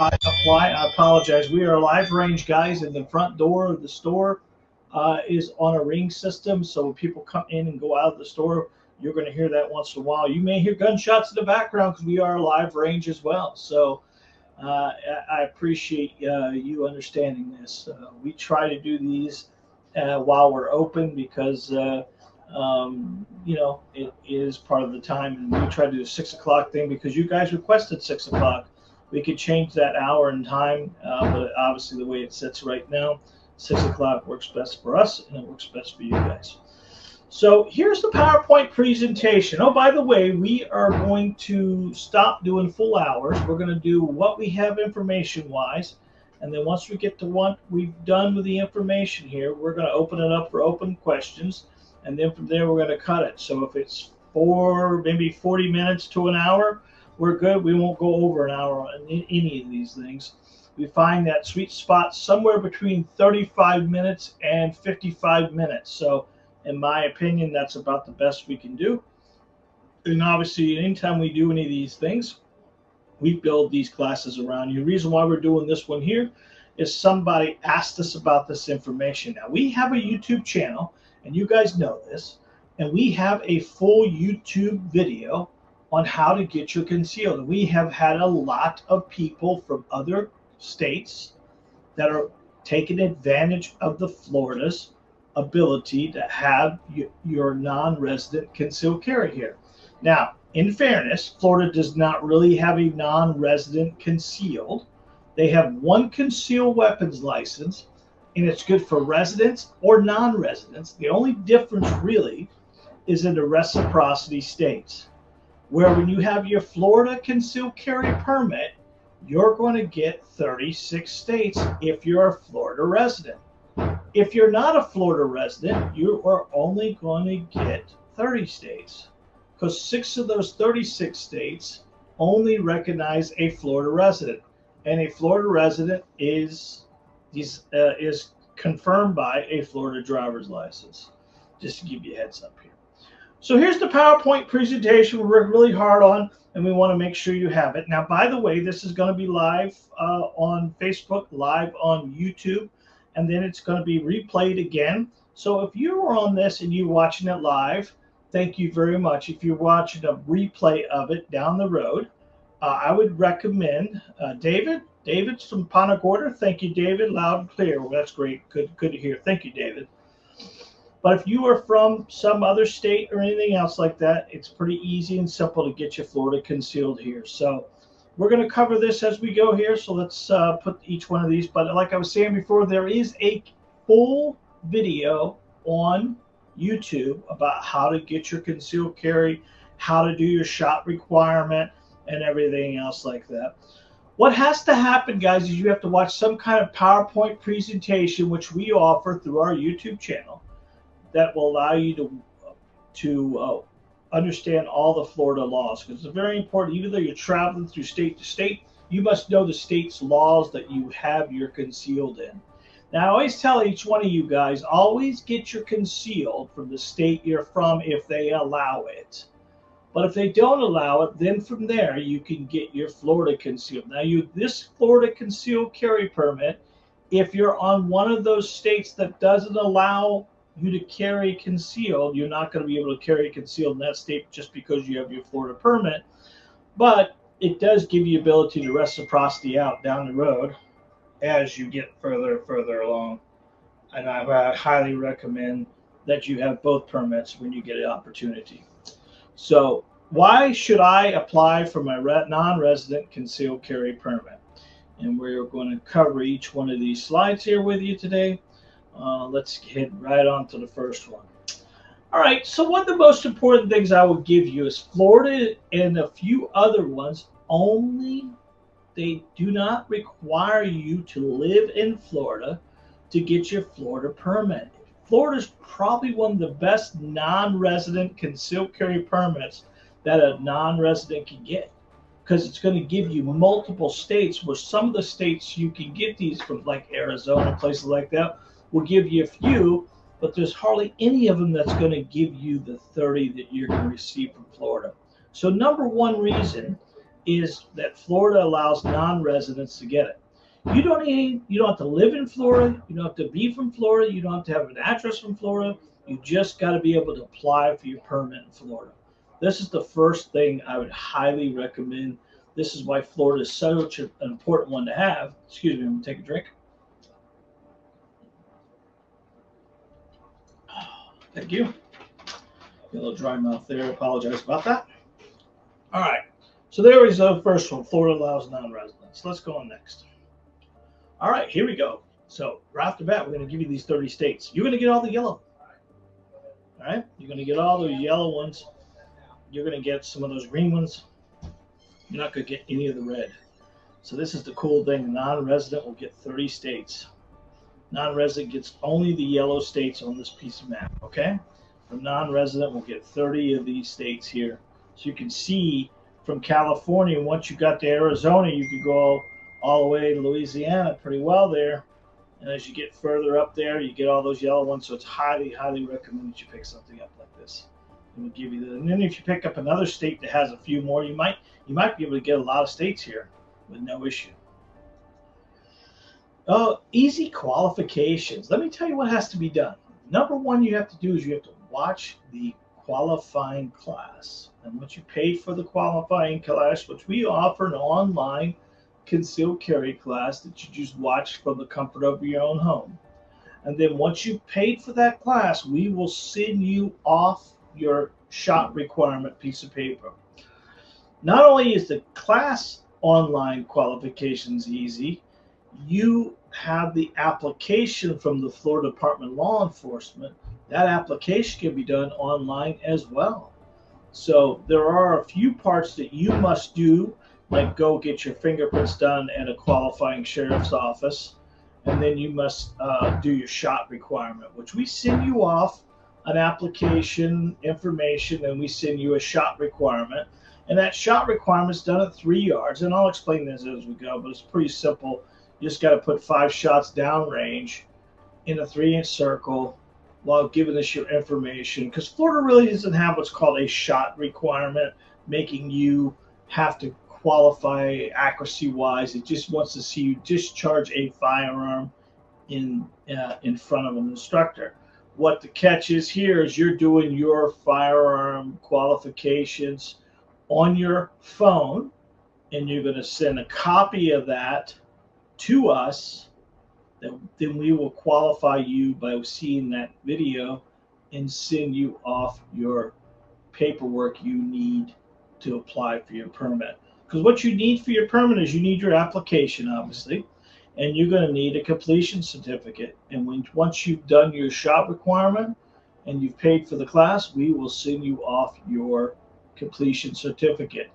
I apply, I apologize. We are live range guys, and the front door of the store is on a ring system. So when people come in and go out of the store, you're going to hear that once in a while. You may hear gunshots in the background because we are live range as well. So I appreciate you understanding this. We try to do these while we're open because it is part of the time, and we try to do a 6 o'clock thing because you guys requested 6 o'clock. We could change that hour and time, but obviously the way it sits right now, 6 o'clock works best for us, and it works best for you guys. So here's the PowerPoint presentation. Oh, by the way, we are going to stop doing full hours. We're going to do what we have information-wise, and then once we get to what we've done with the information here, we're going to open it up for open questions, and then from there we're going to cut it. So if it's maybe 40 minutes to an hour, we're good. We won't go over an hour on any of these things. We find that sweet spot somewhere between 35 minutes and 55 minutes. So in my opinion, that's about the best we can do. And obviously, anytime we do any of these things, we build these classes around you. The reason why we're doing this one here is somebody asked us about this information. Now, we have a YouTube channel, and you guys know this, and we have a full YouTube video on how to get your concealed. We have had a lot of people from other states that are taking advantage of the Florida's ability to have your non-resident concealed carry here. Now, in fairness, Florida does not really have a non-resident concealed. They have one concealed weapons license, and it's good for residents or non-residents. The only difference really is in the reciprocity states, where when you have your Florida concealed carry permit, you're going to get 36 states if you're a Florida resident. If you're not a Florida resident, you are only going to get 30 states, because 6 of those 36 states only recognize a Florida resident, and a Florida resident is confirmed by a Florida driver's license. Just to give you a heads up here. So here's the PowerPoint presentation we worked really hard on, and we want to make sure you have it. Now, by the way, this is going to be live on Facebook, live on YouTube, and then it's going to be replayed again. So if you were on this and you're watching it live, thank you very much. If you're watching a replay of it down the road, I would recommend David's from Punta Gorda. Thank you, David. Loud and clear. Well, that's great. Good to hear. Thank you, David. But if you are from some other state or anything else like that, it's pretty easy and simple to get your Florida concealed here. So we're going to cover this as we go here. So let's put each one of these. But like I was saying before, there is a full video on YouTube about how to get your concealed carry, how to do your shot requirement, and everything else like that. What has to happen, guys, is you have to watch some kind of PowerPoint presentation, which we offer through our YouTube channel, that will allow you to understand all the Florida laws, because it's very important. Even though you're traveling through state to state, you must know the state's laws that you have your concealed in. Now, I always tell each one of you guys, always get your concealed from the state you're from if they allow it. But if they don't allow it, then from there you can get your Florida concealed. Now, this Florida concealed carry permit, if you're on one of those states that doesn't allow you to carry concealed, you're not going to be able to carry concealed in that state just because you have your Florida permit. But it does give you ability to reciprocity out down the road as you get further and further along. And I highly recommend that you have both permits when you get an opportunity. So why should I apply for my non-resident concealed carry permit? And we're going to cover each one of these slides here with you today. Let's head right on to the first one. All right, so one of the most important things I will give you is Florida and a few other ones only. They do not require you to live in Florida to get your Florida permit. Florida is probably one of the best non-resident concealed carry permits that a non-resident can get, because it's going to give you multiple states, where some of the states you can get these from, like Arizona, places like that, will give you a few, but there's hardly any of them that's going to give you the 30 that you're going to receive from Florida. So number one reason is that Florida allows non-residents to get it. You don't have to live in Florida. You don't have to be from Florida. You don't have to have an address from Florida. You just got to be able to apply for your permit in Florida. This is the first thing I would highly recommend. This is why Florida is such an important one to have. Excuse me, I'm going to take a drink. Thank you. Get a little dry mouth there. Apologize about that. All right. So there is the first one. Florida allows non-residents. Let's go on next. All right, here we go. So right off the bat, we're going to give you these 30 states. You're going to get all the yellow. All right? You're going to get all those yellow ones. You're going to get some of those green ones. You're not going to get any of the red. So this is the cool thing. Non-resident will get 30 states. Non-resident gets only the yellow states on this piece of map, okay? The non-resident will get 30 of these states here. So you can see from California, once you got to Arizona, you could go all the way to Louisiana pretty well there. And as you get further up there, you get all those yellow ones. So it's highly, highly recommended you pick something up like this. It will give you that. And then if you pick up another state that has a few more, you might be able to get a lot of states here with no issue. Easy qualifications. Let me tell you what has to be done. Number one, you have to do is you have to watch the qualifying class. And once you pay for the qualifying class, which we offer an online concealed carry class that you just watch from the comfort of your own home. And then once you paid for that class, we will send you off your shot requirement piece of paper. Not only is the class online qualifications easy, you have the application from the Florida Department of Law Enforcement. That application can be done online as well. So there are a few parts that you must do, like go get your fingerprints done at a qualifying sheriff's office, and then you must do your shot requirement, which we send you off an application information, and we send you a shot requirement. And that shot requirement is done at 3 yards, and I'll explain this as we go, but it's pretty simple. You just got to put 5 shots downrange in a 3-inch circle while giving us your information, because Florida really doesn't have what's called a shot requirement, making you have to qualify accuracy-wise. It just wants to see you discharge a firearm in front of an instructor. What the catch is here is you're doing your firearm qualifications on your phone, and you're going to send a copy of that to us. Then we will qualify you by seeing that video and send you off your paperwork you need to apply for your permit. Because what you need for your permit is you need your application, obviously, and you're going to need a completion certificate. And once you've done your shot requirement and you've paid for the class, we will send you off your completion certificate.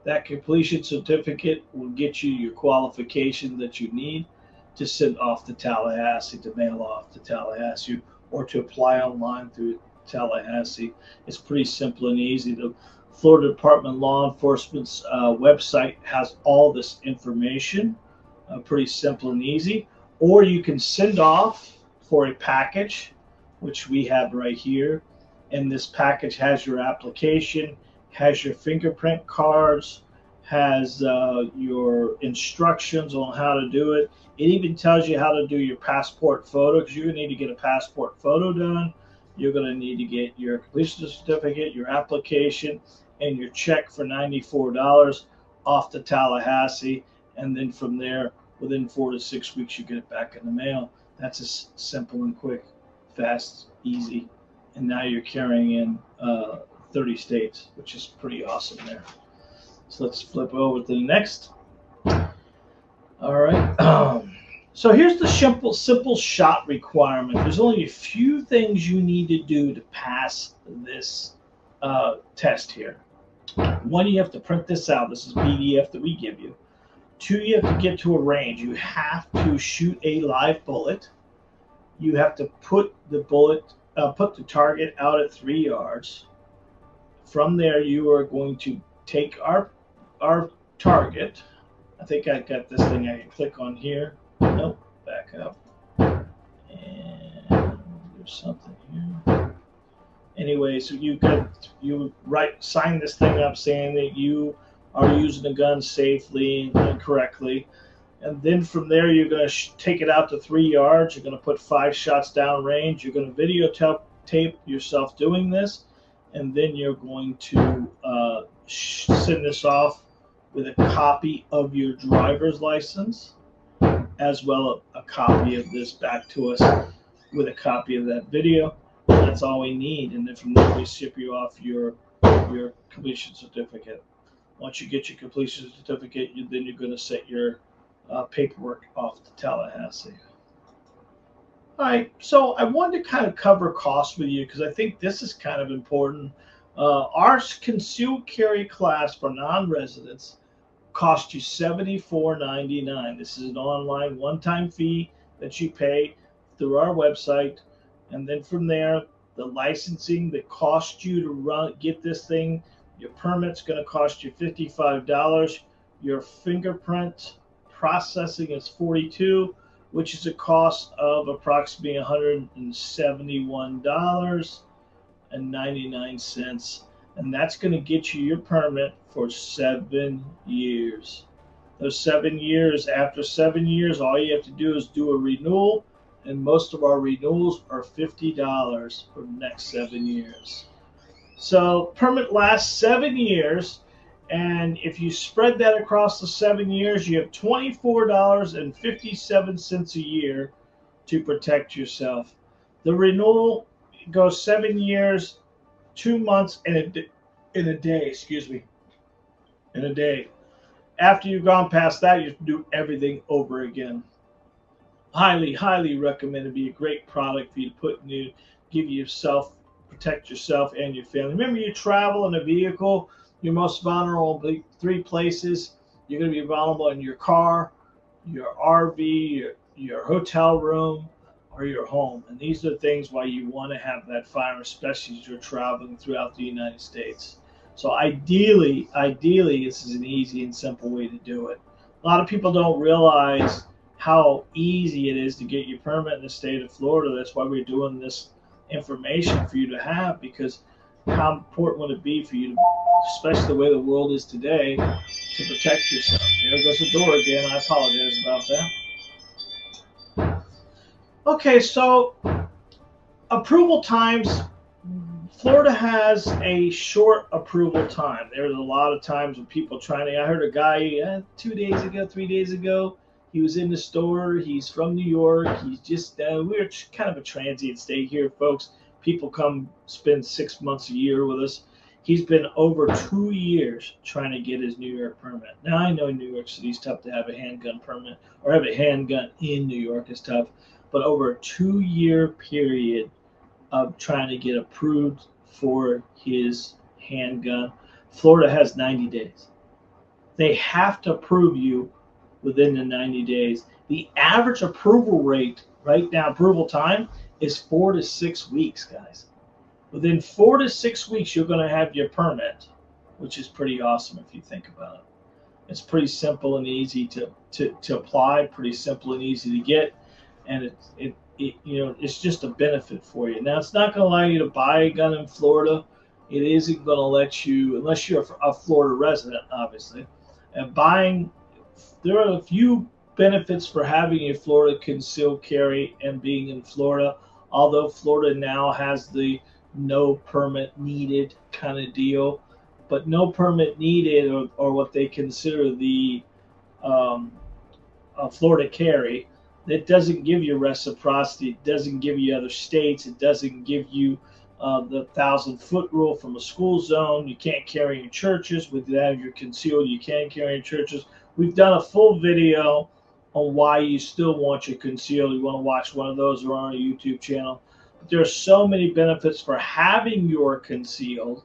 That completion certificate will get you your qualification that you need to send off to Tallahassee, to mail off to Tallahassee, or to apply online through Tallahassee. It's pretty simple and easy. The Florida Department of Law Enforcement's website has all this information, pretty simple and easy. Or you can send off for a package, which we have right here. And this package has your application, has your fingerprint cards, has your instructions on how to do it. It even tells you how to do your passport photo, because you're going to need to get a passport photo done. You're going to need to get your completion certificate, your application, and your check for $94 off to Tallahassee. And then from there, within 4 to 6 weeks, you get it back in the mail. That's as simple and quick, fast, easy. And now you're carrying in 30 states, which is pretty awesome there. So let's flip over to the next. All right. So here's the simple shot requirement. There's only a few things you need to do to pass this test here. 1, you have to print this out. This is PDF that we give you. 2, you have to get to a range. You have to shoot a live bullet. You have to put the target out at 3 yards. From there, you are going to take our target. I think I got this thing I can click on here. Nope, back up. And there's something here. Anyway, so sign this thing up saying that you are you using the gun safely and correctly? And then from there, you're going to take it out to 3 yards. You're going to put 5 shots down range. You're going to videotape yourself doing this. And then you're going to send this off with a copy of your driver's license, as well as a copy of this back to us with a copy of that video. That's all we need. And then from there, we ship you off your completion certificate. Once you get your completion certificate, then you're going to set your paperwork off to Tallahassee. All right, so I wanted to kind of cover costs with you because I think this is kind of important. Our concealed carry class for non-residents costs you $74.99. This is an online one-time fee that you pay through our website, and then from there, the licensing that costs you to get this thing, your permit's going to cost you $55. Your fingerprint processing is $42, which is a cost of approximately $171.99, and that's going to get you your permit for 7 years. Those 7 years, after 7 years, all you have to do is do a renewal, and most of our renewals are $50 for the next 7 years. So permit lasts 7 years. And if you spread that across the 7 years, you have $24.57 a year to protect yourself. The renewal goes 7 years, 2 months, and in a day. After you've gone past that, you have to do everything over again. Highly, highly recommend it. Be a great product for you to put in you, give yourself, protect yourself and your family. Remember, you travel in a vehicle. Your most vulnerable 3 places. You're going to be vulnerable in your car, your RV, your hotel room, or your home. And these are things why you want to have that firearm, especially as you're traveling throughout the United States. So ideally, this is an easy and simple way to do it. A lot of people don't realize how easy it is to get your permit in the state of Florida. That's why we're doing this information for you to have, because how important would it be for you to, especially the way the world is today, to protect yourself. There goes the door again. I apologize about that. Okay, so approval times. Florida has a short approval time. There's a lot of times when people trying to, I heard a guy 2 days ago, 3 days ago, he was in the store. He's from New York. He's just, we're kind of a transient state here, folks. People come spend 6 months a year with us. He's been over 2 years trying to get his New York permit. Now, I know New York City's tough to have a handgun permit, or have a handgun in New York is tough, but over a 2-year period of trying to get approved for his handgun. Florida has 90 days. They have to approve you within the 90 days. The average approval rate right now, approval time, is 4 to 6 weeks, guys. Within 4 to 6 weeks, you're going to have your permit, which is pretty awesome if you think about it. It's pretty simple and easy to apply, pretty simple and easy to get, and it's just a benefit for you. Now, it's not going to allow you to buy a gun in Florida. It isn't going to let you, unless you're a Florida resident, obviously. And there are a few benefits for having a Florida concealed carry and being in Florida, although Florida now has the no permit needed kind of deal. But no permit needed, or what they consider the Florida carry, it doesn't give you reciprocity. It doesn't give you other states. It doesn't give you the 1,000-foot rule from a school zone. You can't carry in churches. With that, you're concealed. You can carry in churches. We've done a full video on why you still want your concealed. You want to watch one of those, or on our YouTube channel. But there are so many benefits for having your concealed.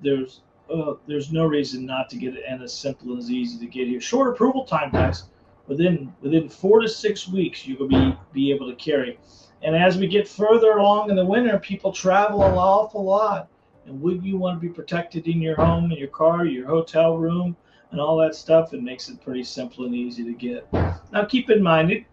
There's no reason not to get it, and as simple and as easy to get here. Short approval time, guys. Within 4 to 6 weeks, you will be able to carry. And as we get further along in the winter, people travel an awful lot. And wouldn't you want to be protected in your home, in your car, your hotel room, and all that stuff? It makes it pretty simple and easy to get. Now, keep in mind,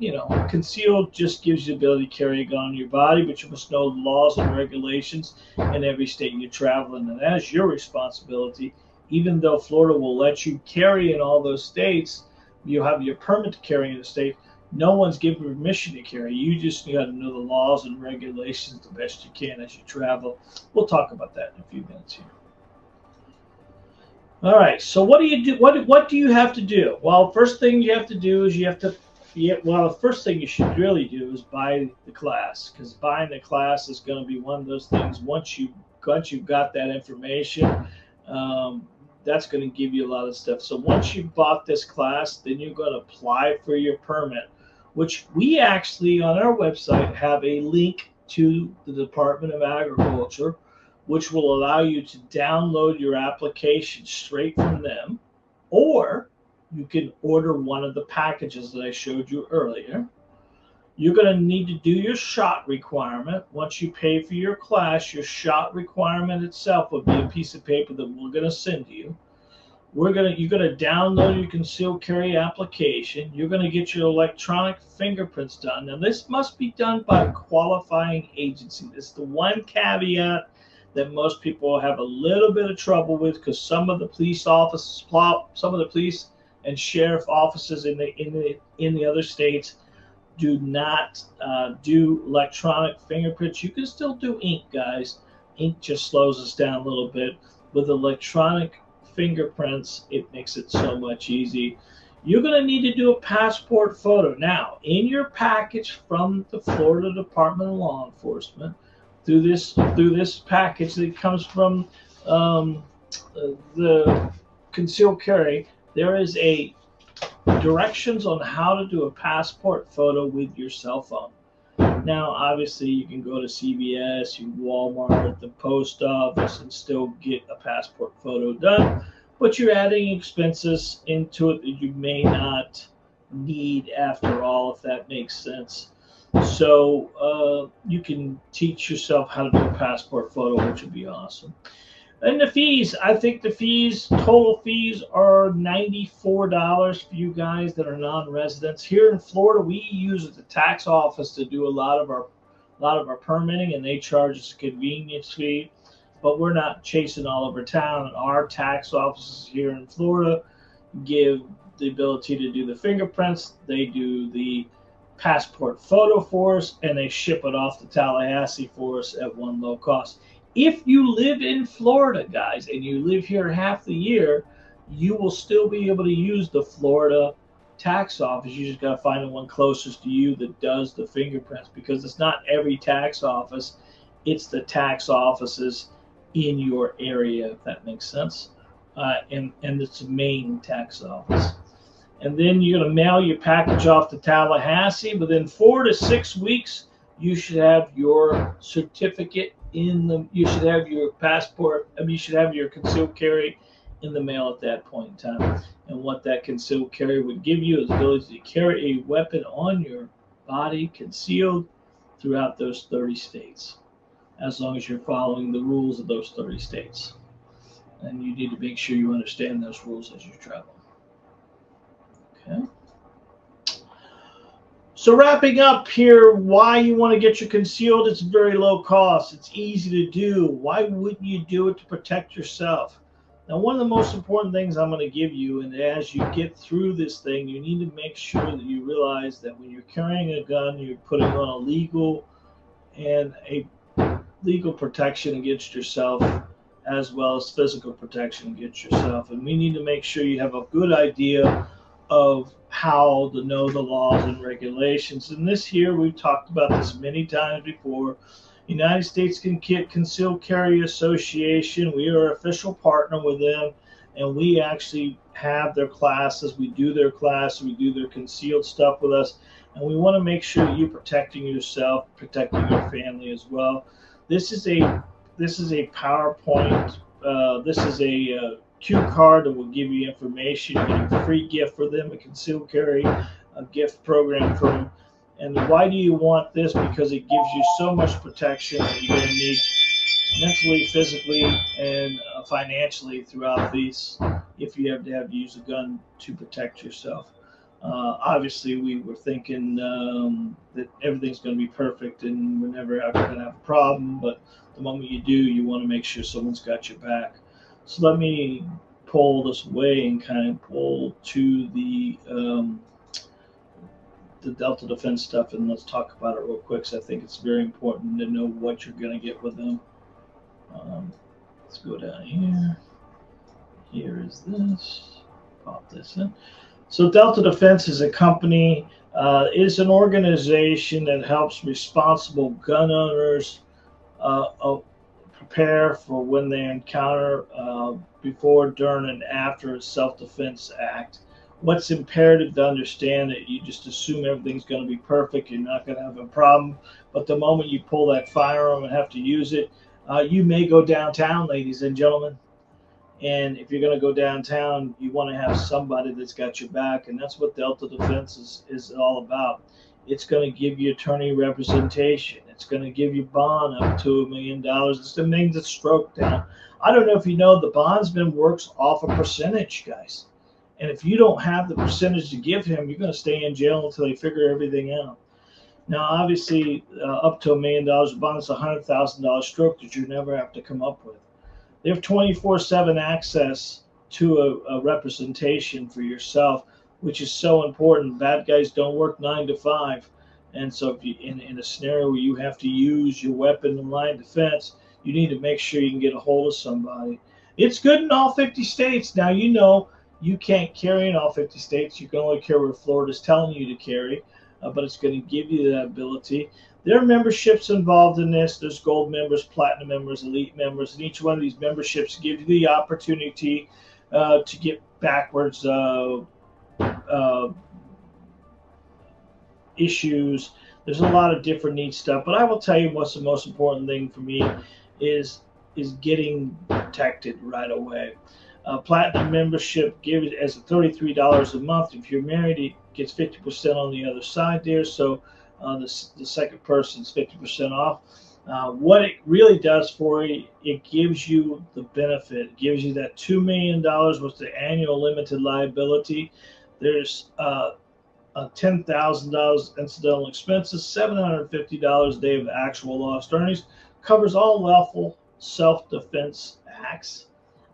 concealed just gives you the ability to carry a gun on your body, but you must know the laws and regulations in every state you travel in, and that is your responsibility. even though Florida will let you carry in all those states, you have your permit to carry in the state. No one's giving permission to carry. You just got to know the laws and regulations the best you can as you travel. We'll talk about that in a few minutes here. All right. So what do you do? What do you have to do? Well, first thing you have to do is the first thing you should really do is buy the class, because buying the class is going to be one of those things. Once you've got that information, that's going to give you a lot of stuff. So once you bought this class, then you're going to apply for your permit, which we actually on our website have a link to the Department of Agriculture, which will allow you to download your application straight from them, or you can order one of the packages that I showed you earlier. You're going to need to do your shot requirement. Once you pay for your class, your shot requirement itself will be a piece of paper that we're going to send to you. You're going to download your concealed carry application. You're going to get your electronic fingerprints done. Now, this must be done by a qualifying agency. This is the one caveat that most people have a little bit of trouble with, because some of the police offices, some of the police and sheriff offices in the other states do not do electronic fingerprints. You can still do ink, guys. Ink just slows us down a little bit. With electronic fingerprints, it makes it so much easy. You're going to need to do a passport photo. Now, in your package from the Florida Department of Law Enforcement, through this package that comes from the concealed carry, there is a directions on how to do a passport photo with your cell phone. Now, obviously, you can go to CVS, Walmart, the post office, and still get a passport photo done, but you're adding expenses into it that you may not need after all, if that makes sense. So you can teach yourself how to do a passport photo, which would be awesome. And the fees, I think the total fees are $94 for you guys that are non-residents. Here in Florida, we use the tax office to do a lot of our permitting, and they charge us a convenience fee. But we're not chasing all over town. Our tax offices here in Florida give the ability to do the fingerprints. They do the passport photo for us, and they ship it off to Tallahassee for us at one low cost. If you live in Florida, guys, and you live here half the year, you will still be able to use the Florida tax office. You just got to find the one closest to you that does the fingerprints, because it's not every tax office. It's the tax offices in your area, if that makes sense. And it's the main tax office. And then you're going to mail your package off to Tallahassee. Within 4 to 6 weeks, you should have your certificate you should have your passport, you should have your concealed carry in the mail at that point in time. And what that concealed carry would give you is the ability to carry a weapon on your body concealed throughout those 30 states, as long as you're following the rules of those 30 states. And you need to make sure you understand those rules as you travel. Okay. So wrapping up here, why you want to get your concealed, it's very low cost. It's easy to do. Why wouldn't you do it to protect yourself? Now, one of the most important things I'm going to give you, and as you get through this thing, you need to make sure that you realize that when you're carrying a gun, you're putting on a legal protection against yourself, as well as physical protection against yourself. And we need to make sure you have a good idea of how to know the laws and regulations. And this here, we've talked about this many times before. United States Concealed Carry Association, we are an official partner with them, and we actually have their classes. We do their classes, we do their concealed stuff with us, and we want to make sure you're protecting yourself, protecting your family as well. This is a PowerPoint. This is a cue card that will give you information. You get a free gift for them, a concealed carry, a gift program for them. And why do you want this? Because it gives you so much protection that you're going to need mentally, physically, and financially throughout these, if you have to use a gun to protect yourself. Obviously, we were thinking that everything's going to be perfect and we're never ever going to have a problem, but the moment you do, you want to make sure someone's got your back. So let me pull this away and kind of pull to the Delta Defense stuff, and let's talk about it real quick. So I think it's very important to know what you're going to get with them. Let's go down here. Here is this. Pop this in. So Delta Defense is a company. It's an organization that helps responsible gun owners prepare for when they encounter before, during, and after a self-defense act. What's imperative to understand that you just assume everything's going to be perfect, you're not going to have a problem, but the moment you pull that firearm and have to use it, you may go downtown, ladies and gentlemen. And if you're going to go downtown, you want to have somebody that's got your back, and that's what Delta Defense is all about. It's going to give you attorney representation. It's going to give you bond up to $1 million. It's the thing that's stroked down. I don't know if you know, the bondsman works off a percentage, guys. And if you don't have the percentage to give him, you're going to stay in jail until they figure everything out. Now, obviously, up to $1 million of bond is a $100,000 stroke that you never have to come up with. They have 24/7 access to a representation for yourself, which is so important. Bad guys don't work 9 to 5. And so if you in a scenario where you have to use your weapon in line of defense, you need to make sure you can get a hold of somebody. It's good in all 50 states. Now, you know, you can't carry in all 50 states. You can only carry where Florida's telling you to carry, but it's going to give you that ability. There are memberships involved in this. There's gold members, platinum members, elite members, and each one of these memberships give you the opportunity to get backwards issues. There's a lot of different neat stuff, but I will tell you what's the most important thing for me is getting protected right away. Platinum membership, give it as $33 a month. If you're married, it gets 50% on the other side there. So the second person's 50% off. What it really does for you, it gives you the benefit. It gives you that $2 million with the annual limited liability. There's $10,000 incidental expenses, $750 a day of actual lost earnings, covers all lawful self-defense acts,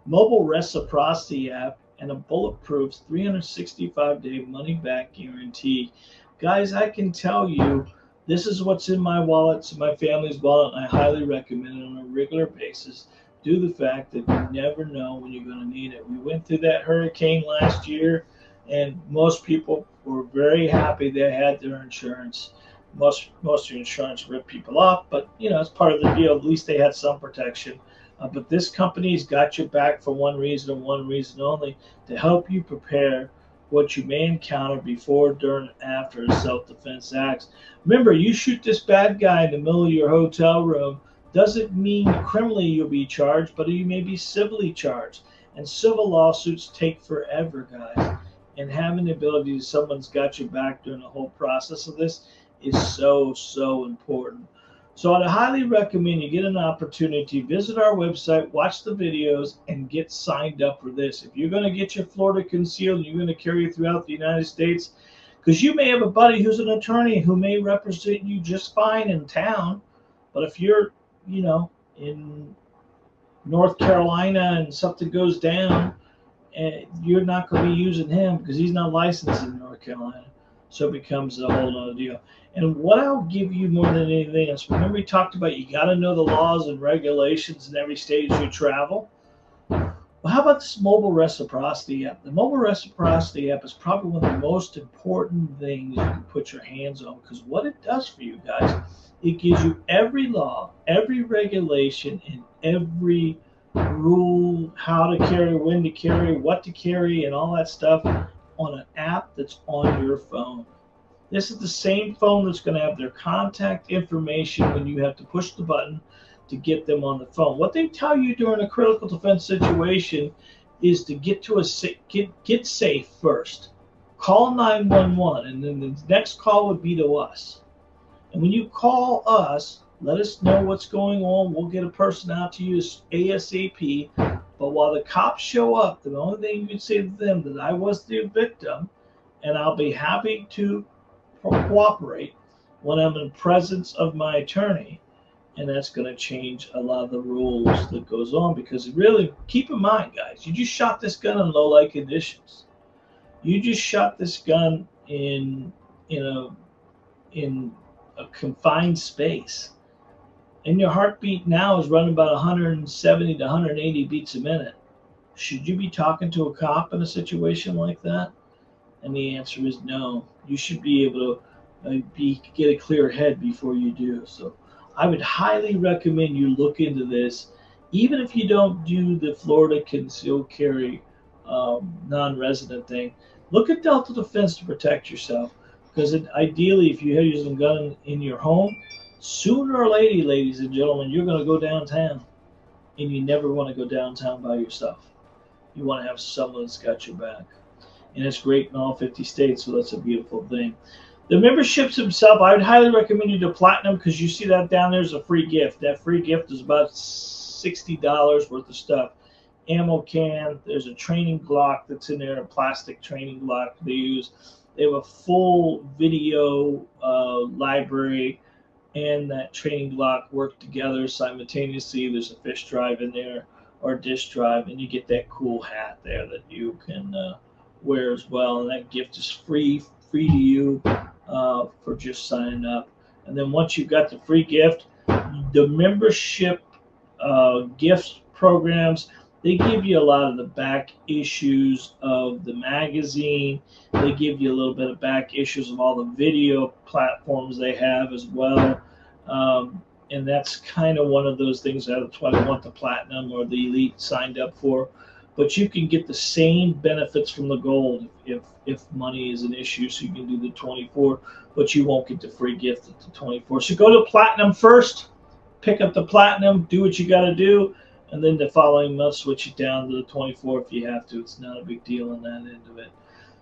mobile reciprocity app, and a bulletproof 365-day money-back guarantee. Guys, I can tell you, this is what's in my wallet, it's in my family's wallet, and I highly recommend it on a regular basis due to the fact that you never know when you're going to need it. We went through that hurricane last year, and most people were very happy they had their insurance. Most of your insurance ripped people off, but you know, it's part of the deal. At least they had some protection. But this company's got your back for one reason and one reason only, to help you prepare what you may encounter before, during, and after a self-defense act. Remember, you shoot this bad guy in the middle of your hotel room, doesn't mean criminally you'll be charged, but you may be civilly charged. And civil lawsuits take forever, guys. And having the ability that someone's got your back during the whole process of this is so, so important. So I'd highly recommend you get an opportunity, visit our website, watch the videos, and get signed up for this. If you're going to get your Florida concealed and you're going to carry it throughout the United States, because you may have a buddy who's an attorney who may represent you just fine in town, but if you're, you know, in North Carolina and something goes down, and you're not going to be using him because he's not licensed in North Carolina. So it becomes a whole other deal. And what I'll give you more than anything else, remember we talked about you got to know the laws and regulations in every state as you travel. Well, how about this mobile reciprocity app? The mobile reciprocity app is probably one of the most important things you can put your hands on, because what it does for you guys, it gives you every law, every regulation, and every rule, how to carry, when to carry, what to carry, and all that stuff on an app that's on your phone. This is the same phone that's going to have their contact information when you have to push the button to get them on the phone. What they tell you during a critical defense situation is to get to get safe first. Call 911, and then the next call would be to us. And when you call us, let us know what's going on. We'll get a person out to you ASAP. But while the cops show up, the only thing you can say to them that I was the victim, and I'll be happy to cooperate when I'm in presence of my attorney. and that's going to change a lot of the rules that goes on. Because really, keep in mind, guys, you just shot this gun in low light conditions. You just shot this gun in a confined space, and your heartbeat now is running about 170 to 180 beats a minute. Should you be talking to a cop in a situation like that? And the answer is no. You should be able to get a clear head before you do. So I would highly recommend you look into this, even if you don't do the Florida concealed carry non-resident thing. Look at Delta Defense to protect yourself, because ideally, if you have using a gun in your home, sooner or later, ladies and gentlemen, you're going to go downtown, and you never want to go downtown by yourself. You want to have someone that's got your back, and it's great in all 50 states, so that's a beautiful thing. The memberships themselves, I would highly recommend you to Platinum, because you see that down there is a free gift. That free gift is about $60 worth of stuff. Ammo can, there's a training Glock that's in there, a plastic training Glock they use. They have a full video library and that training Glock work together simultaneously. There's a fish drive in there or a disk drive, and you get that cool hat there that you can wear as well. And that gift is free to you for just signing up. And then once you've got the free gift, the membership gift programs, they give you a lot of the back issues of the magazine. They give you a little bit of back issues of all the video platforms they have as well. And that's kind of one of those things. That's why I want the Platinum or the Elite signed up for. But you can get the same benefits from the Gold if money is an issue. So you can do the 24, but you won't get the free gift at the 24. So go to Platinum first, pick up the Platinum, do what you got to do. And then the following month, switch it down to the 24 if you have to. It's not a big deal on that end of it.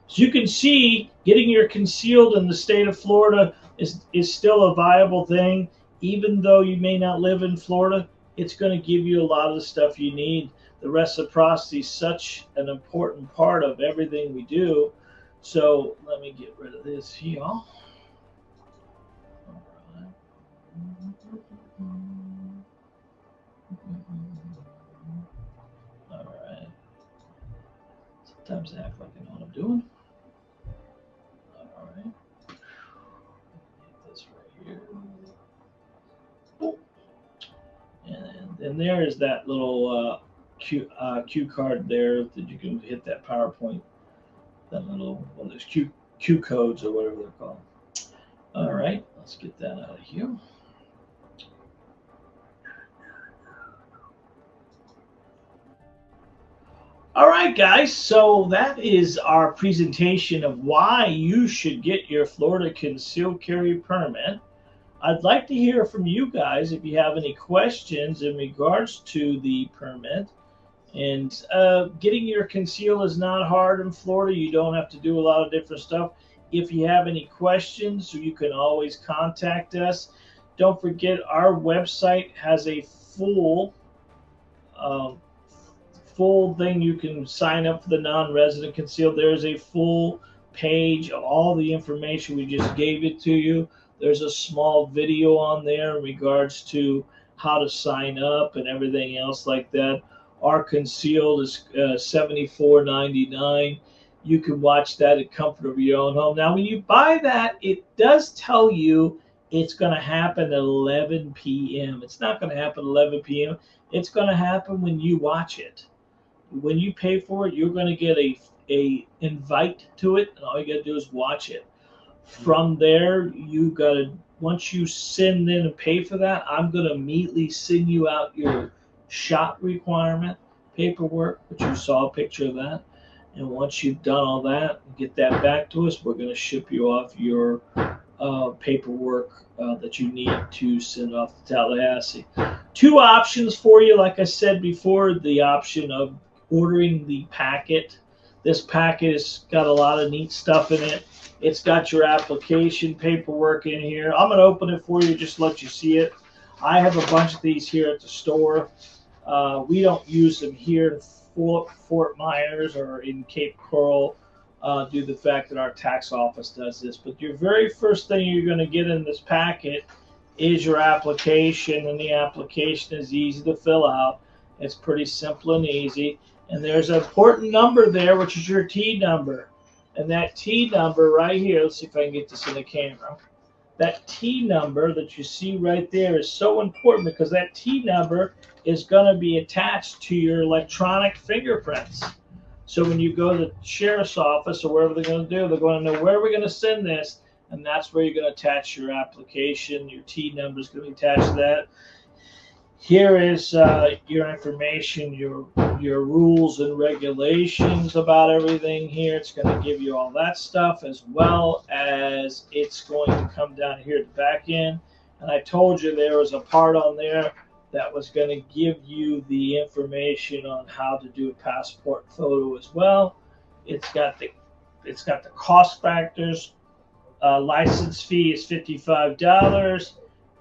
So you can see getting your concealed in the state of Florida is still a viable thing. Even though you may not live in Florida, it's going to give you a lot of the stuff you need. The reciprocity is such an important part of everything we do. So let me get rid of this here. All right. Sometimes I act like I know what I'm doing. All right. Get this right here. Boom. And then there is that little cue card there that you can hit that PowerPoint. That little, well, there's Q codes or whatever they're called. All right, let's get that out of here. All right, guys, so that is our presentation of why you should get your Florida concealed carry permit. I'd like to hear from you guys if you have any questions in regards to the permit. And getting your conceal is not hard in Florida. You don't have to do a lot of different stuff. If you have any questions, you can always contact us. Don't forget, our website has a full thing. You can sign up for the non-resident concealed. There's a full page of all the information. We just gave it to you. There's a small video on there in regards to how to sign up and everything else like that. Our concealed is $74.99. You can watch that at comfort of your own home. Now, when you buy that, it does tell you it's going to happen at 11 p.m. It's not going to happen at 11 p.m. It's going to happen when you watch it. When you pay for it, you're going to get a invite to it, and all you got to do is watch it. From there, you got to, once you send in and pay for that, I'm going to immediately send you out your shot requirement paperwork, which you saw a picture of that. And once you've done all that, get that back to us, we're going to ship you off your paperwork that you need to send off to Tallahassee. Two options for you, like I said before, the option of ordering the packet. This packet has got a lot of neat stuff in it. It's got your application paperwork in here. I'm going to open it for you, just let you see it. I have a bunch of these here at the store. We don't use them here in Fort Myers or in Cape Coral due to the fact that our tax office does this. But your very first thing you're going to get in this packet is your application, and the application is easy to fill out. It's pretty simple and easy. And there's an important number there, which is your T number. And that T number right here, let's see if I can get this in the camera. That T number that you see right there is so important because that T number is going to be attached to your electronic fingerprints. So when you go to the sheriff's office or wherever they're going to do, they're going to know where we're going to send this, and that's where you're going to attach your application. Your T number is going to be attached to that. Here is your information, your rules and regulations about everything here. It's going to give you all that stuff, as well as it's going to come down here at the back end. And I told you there was a part on there that was going to give you the information on how to do a passport photo as well. It's got the cost factors. License fee is $55.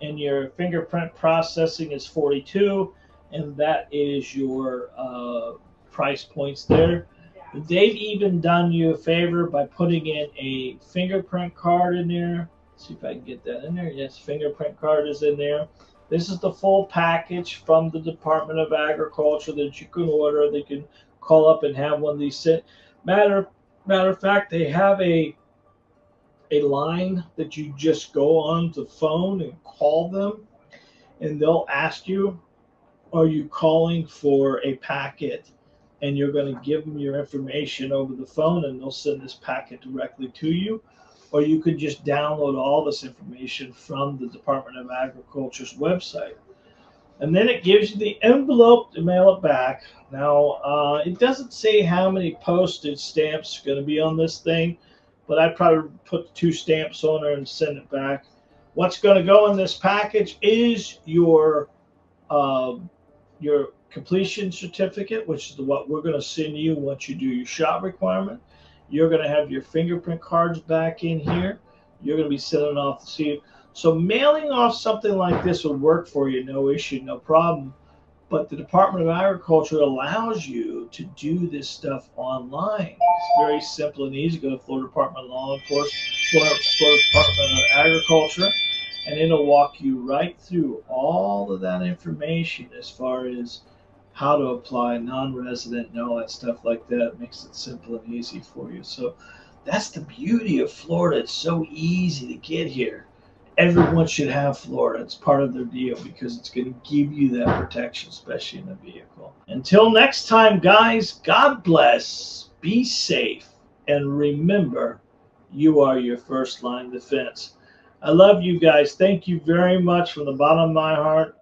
And your fingerprint processing is $42, and that is your price points there. They've even done you a favor by putting in a fingerprint card in there. Let's see if I can get that in there. Yes, fingerprint card is in there. This is the full package from the Department of Agriculture that you can order. They can call up and have one of these sent. Matter of fact, they have a line that you just go on the phone and call them, and they'll ask you, are you calling for a packet? And you're going to give them your information over the phone, and they'll send this packet directly to you. Or you could just download all this information from the Department of Agriculture's website. And then it gives you the envelope to mail it back. Now, it doesn't say how many postage stamps are going to be on this thing, but I'd probably put 2 stamps on there and send it back. What's going to go in this package is your completion certificate, which is what we're going to send you once you do your shot requirement. You're going to have your fingerprint cards back in here. You're going to be sending off the seal. So mailing off something like this would work for you, no issue, no problem. But the Department of Agriculture allows you to do this stuff online. It's very simple and easy. Go to Florida Department of Law Enforcement, Florida Department of Agriculture, and it'll walk you right through all of that information as far as how to apply non-resident and all that stuff like that. It makes it simple and easy for you. So that's the beauty of Florida. It's so easy to get here. Everyone should have Florida. It's part of their deal because it's going to give you that protection, especially in a vehicle. Until next time, guys, God bless, be safe, and remember, you are your first line defense. I love you guys. Thank you very much from the bottom of my heart.